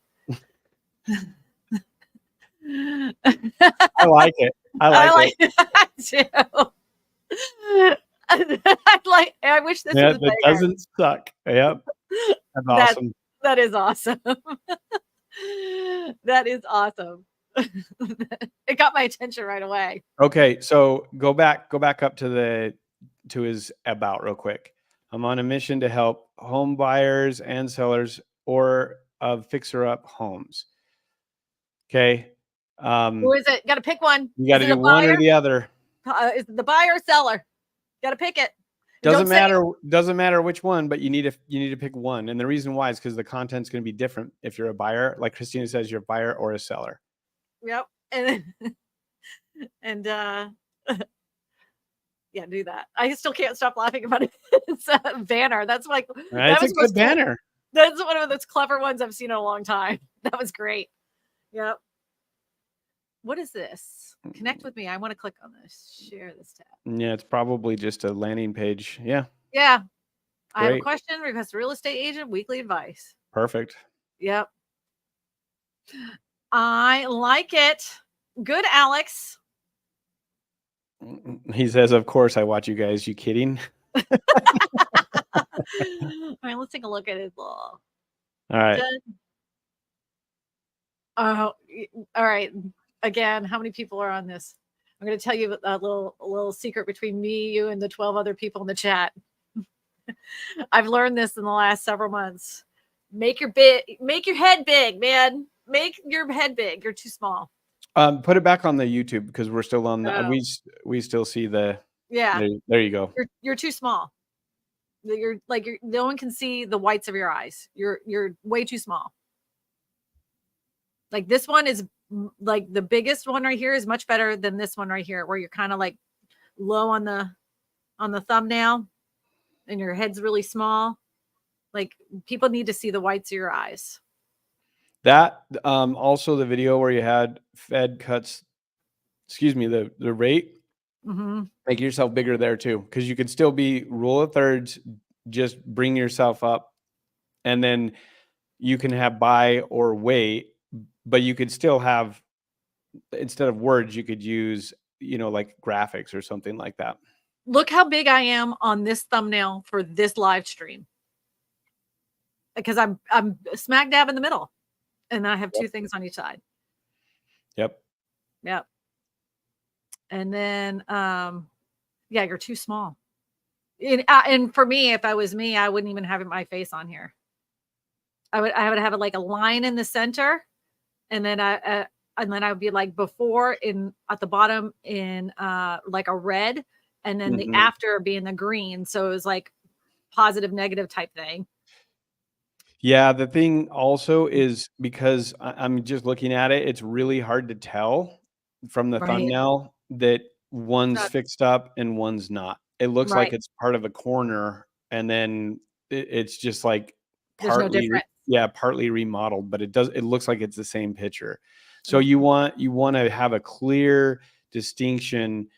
I like it. I like it. I wish this was bigger. Doesn't suck. Yep. That's awesome. That is awesome. That is awesome. It got my attention right away. Okay, so go back up to his about real quick. I'm on a mission to help home buyers and sellers of fixer-up homes. Okay. Who is it? Got to pick one. You got to do one or the other. Is it the buyer or seller? Got to pick it. Doesn't matter which one, but you need to pick one. And the reason why is because the content's going to be different if you're a buyer, like Christina says, you're a buyer or a seller. Yep. And yeah, do that. I still can't stop laughing about it. It's a banner. That's like that's a good banner. That's one of those clever ones I've seen in a long time. That was great. Yep. What is this? Connect with me. I want to click on this. Share this tab. Yeah, it's probably just a landing page. Yeah, Yeah. I have a great. question. Request a real estate agent. Weekly advice. Perfect. Yep. I like it. Good, Alex. He says, of course I watch you guys. You kidding? All right, let's take a look at it. All right. Oh, all right. Again, how many people are on this? I'm going to tell you a little secret between me, you, and the 12 other people in the chat. I've learned this in the last several months. Make your head big, man. Make your head big. You're too small. Put it back on the YouTube because we're still on the, Oh. we still see the, Yeah. there you go. You're too small. No one can see the whites of your eyes. You're way too small. Like this one is like the biggest one right here is much better than this one right here, where you're kind of like low on the thumbnail and your head's really small. Like people need to see the whites of your eyes. That also the video where you had Fed cuts, the rate. Mm-hmm. Make yourself bigger there too, because you could still be rule of thirds. Just bring yourself up, and then you can have buy or wait, but you could still have, instead of words, you could use like graphics or something like that. Look how big I am on this thumbnail for this live stream, because I'm smack dab in the middle, and I have two things on each side. Yep. And then yeah, you're too small. And for me, if I was me, I wouldn't even have my face on here. I would have it like a line in the center, and then I would be like before at the bottom in like a red, and then the after being the green. So it was like positive, negative type thing. Yeah, the thing also is, because I'm just looking at it, it's really hard to tell from the thumbnail that one's fixed up and one's not. It looks like it's part of a corner, and then it's just like partly, partly remodeled, but it looks like it's the same picture. So you want to have a clear distinction,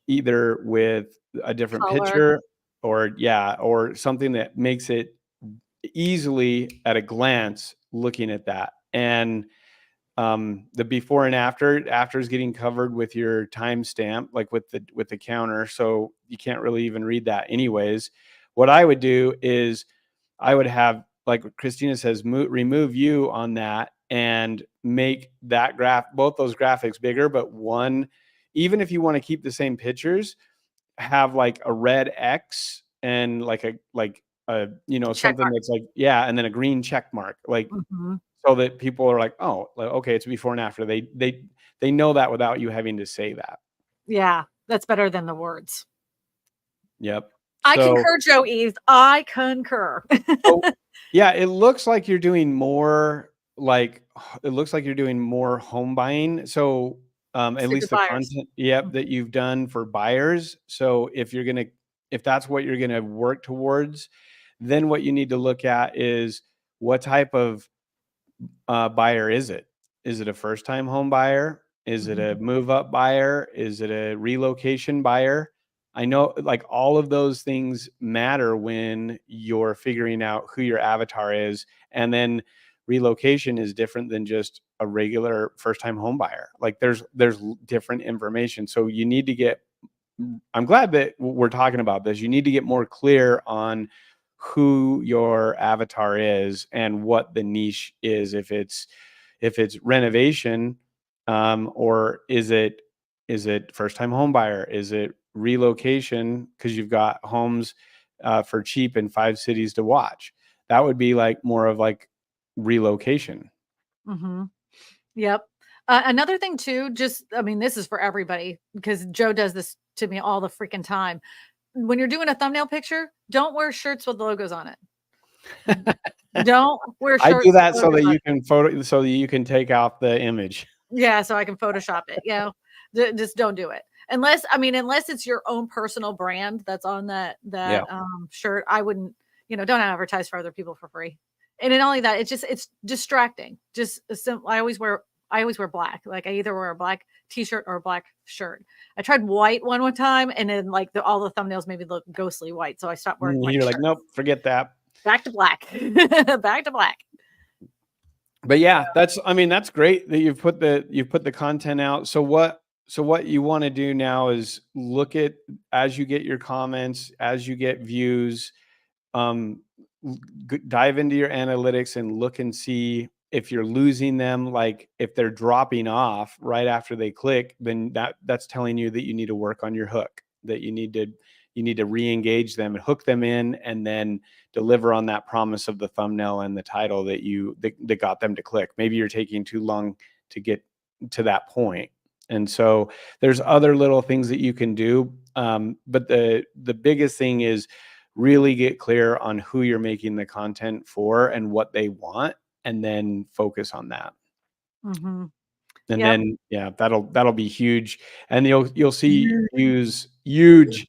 either with a different picture or something that makes it easily at a glance looking at that. And the before and after is getting covered with your timestamp, like with the counter, so you can't really even read that anyways. What I would do is I would have, like Christina says, remove you on that and make that both those graphics bigger, but one, even if you want to keep the same pictures, have like a red X and like a something that's like, and then a green check mark, like so that people are like, oh, okay, it's before and after. They know that without you having to say that. Yeah, that's better than the words. Yep. I concur, Joe Eve. I concur. Yeah, it looks like you're doing more home buying. So at least the content that you've done for buyers. So if that's what you're gonna work towards, then what you need to look at is, what type of buyer is it? Is it a first-time home buyer? Is it a move-up buyer? Is it a relocation buyer? I know, like, all of those things matter when you're figuring out who your avatar is. And then relocation is different than just a regular first-time home buyer. Like, there's different information. So you need to get, I'm glad that we're talking about this. You need to get more clear on who your avatar is and what the niche is. If it's renovation, or is it first time home buyer? Is it relocation because you've got homes for cheap in 5 cities to watch? That would be like more of like relocation. Yep. Another thing too, this is for everybody, because Joe does this to me all the freaking time. When you're doing a thumbnail picture, don't wear shirts with logos on it. Don't wear shirts. I do that so that you can so that you can take out the image. Yeah, so I can Photoshop it. Just don't do it. Unless it's your own personal brand that's on that shirt. I wouldn't, don't advertise for other people for free. And not only that, it's distracting. I always wear I always wear black. Like I either wear a black t-shirt or a black shirt. I tried white one time, and then like all the thumbnails made me look ghostly white, so I stopped wearing white You're like, shirts. nope, forget that. Back to black. Back to black. But yeah, that's great that you've put the content out. So what you want to do now is look at, as you get your comments, as you get views, dive into your analytics and look and see if you're losing them. Like if they're dropping off right after they click, then that's telling you that you need to work on your hook, that you need to re-engage them and hook them in, and then deliver on that promise of the thumbnail and the title that got them to click. Maybe you're taking too long to get to that point. And so there's other little things that you can do. But the biggest thing is really get clear on who you're making the content for and what they want, and then focus on that. Mm-hmm. And Yep. then, yeah, that'll be huge. And you'll see views huge.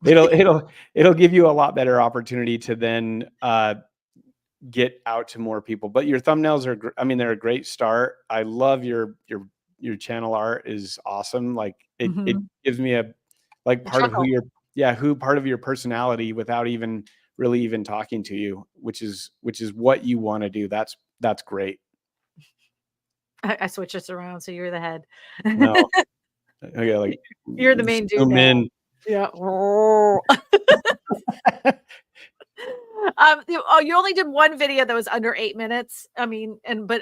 It'll give you a lot better opportunity to then get out to more people. But your thumbnails they're a great start. I love your channel art is awesome. Like it gives me a part of part of your personality without even really even talking to you, which is what you want to do. That's great. I switch this around, so you're the head. No. Okay, like you're the main dude now. Yeah. You only did one video that was under 8 minutes. I mean, but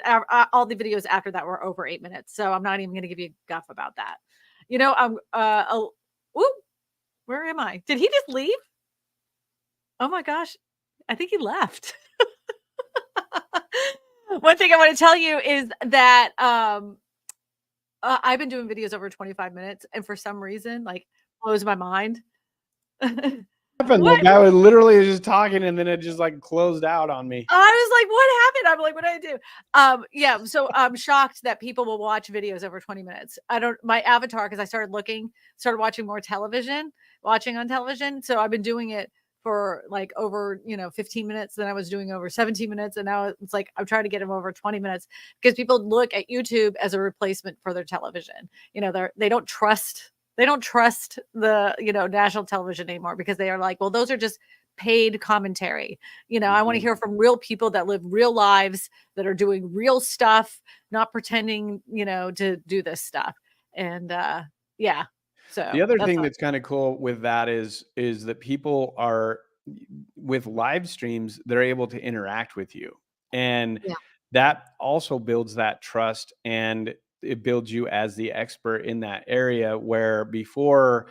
all the videos after that were over 8 minutes. So I'm not even going to give you guff about that. Where am I? Did he just leave? Oh my gosh. I think he left. One thing I want to tell you is that I've been doing videos over 25 minutes, and for some reason, like, blows my mind. The guy was literally just talking, and then it just like closed out on me. I was like, what happened? I'm like, what did I do? Yeah. So I'm shocked that people will watch videos over 20 minutes. My avatar, because I started watching more watching on television. So I've been doing it for like over 15 minutes. Then I was doing over 17 minutes, and now it's like I'm trying to get them over 20 minutes, because people look at YouTube as a replacement for their television. They don't trust the national television anymore, because they are like, well, those are just paid commentary. I want to hear from real people that live real lives, that are doing real stuff, not pretending to do this stuff. And yeah. So the other thing that's kind of cool with that is that people are, with live streams, they're able to interact with you, and that also builds that trust, and it builds you as the expert in that area, where before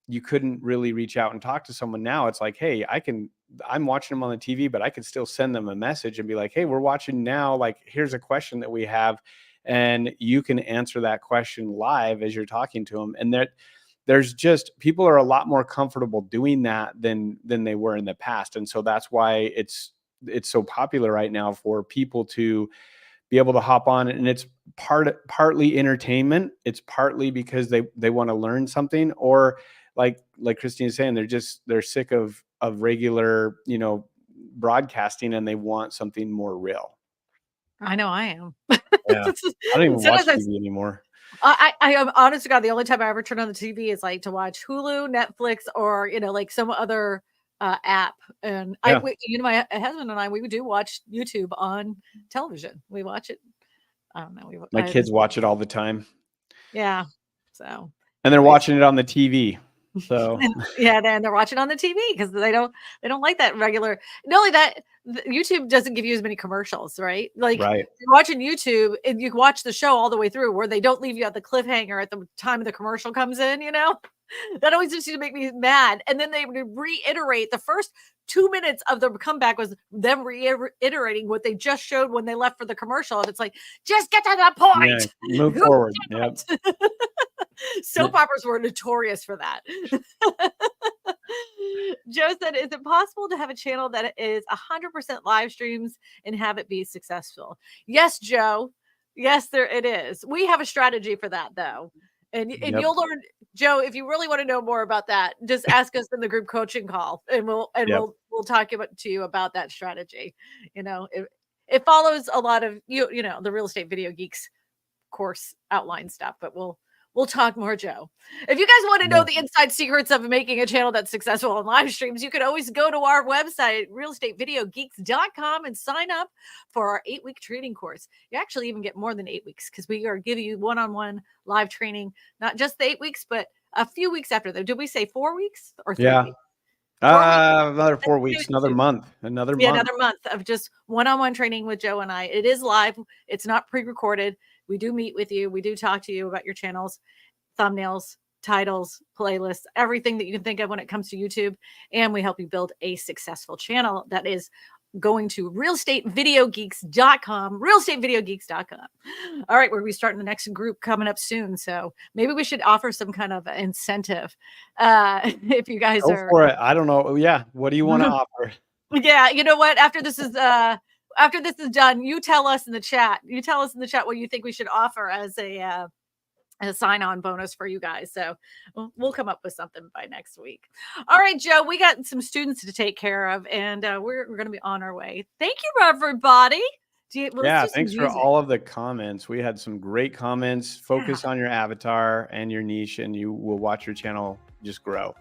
you couldn't really reach out and talk to someone. Now it's like, hey, I'm watching them on the TV, but I could still send them a message and be like, hey, we're watching now. Like, here's a question that we have, and you can answer that question live as you're talking to them. And there's just, people are a lot more comfortable doing that than they were in the past. And so that's why it's so popular right now for people to be able to hop on, and it's partly entertainment. It's partly because they want to learn something, or like Christine is saying, they're sick of regular, broadcasting, and they want something more real. I know I am. Yeah. I don't even watch TV anymore. I am, honest to God, the only time I ever turn on the TV is like to watch Hulu, Netflix, or like some other app. And my husband and I, we do watch YouTube on television. We watch it. I don't know. My kids watch it all the time. Yeah. So. And they're watching it on the TV. So and they're watching on the TV because they don't like that regular. Not only that, YouTube doesn't give you as many commercials, right? Like you're watching YouTube and you watch the show all the way through, where they don't leave you at the cliffhanger at the time of the commercial comes in. That always used to make me mad. And then they would reiterate the first 2 minutes of the comeback was them reiterating what they just showed when they left for the commercial. And it's like, just get to that point. Yeah, move forward. Yep. Soap operas were notorious for that. Joe said, is it possible to have a channel that is 100% live streams and have it be successful? Yes, Joe. Yes, it is. We have a strategy for that, though. And you'll learn, Joe, if you really want to know more about that, just ask us in the group coaching call, and we'll talk to you about that strategy. It follows a lot of the real estate video geeks course outline stuff, but we'll talk more, Joe. If you guys want to know the inside secrets of making a channel that's successful on live streams, you can always go to our website, realestatevideogeeks.com, and sign up for our 8-week training course. You actually even get more than 8 weeks because we are giving you one-on-one live training, not just the 8 weeks, but a few weeks after that. Did we say 4 weeks or 3 weeks? Another 4 weeks, another month. Another month of just one-on-one training with Joe and I. It is live. It's not pre-recorded. We do meet with you. We do talk to you about your channels, thumbnails, titles, playlists, everything that you can think of when it comes to YouTube. And we help you build a successful channel. That is going to realestatevideogeeks.com, realestatevideogeeks.com. All right, we're going to be starting the next group coming up soon. So maybe we should offer some kind of incentive if you guys Go for it. I don't know. Yeah. What do you want to offer? Yeah, you know what? After this is done, you tell us in the chat. You tell us in the chat what you think we should offer as a sign-on bonus for you guys. So we'll come up with something by next week. All right, Joe, we got some students to take care of, and we're going to be on our way. Thank you, everybody. Thanks for all of the comments. We had some great comments. Focus on your avatar and your niche, and you will watch your channel just grow.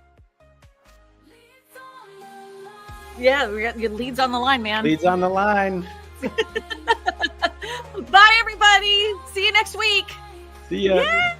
Yeah, we got your leads on the line, man. Leads on the line. Bye, everybody. See you next week. See ya. Yeah.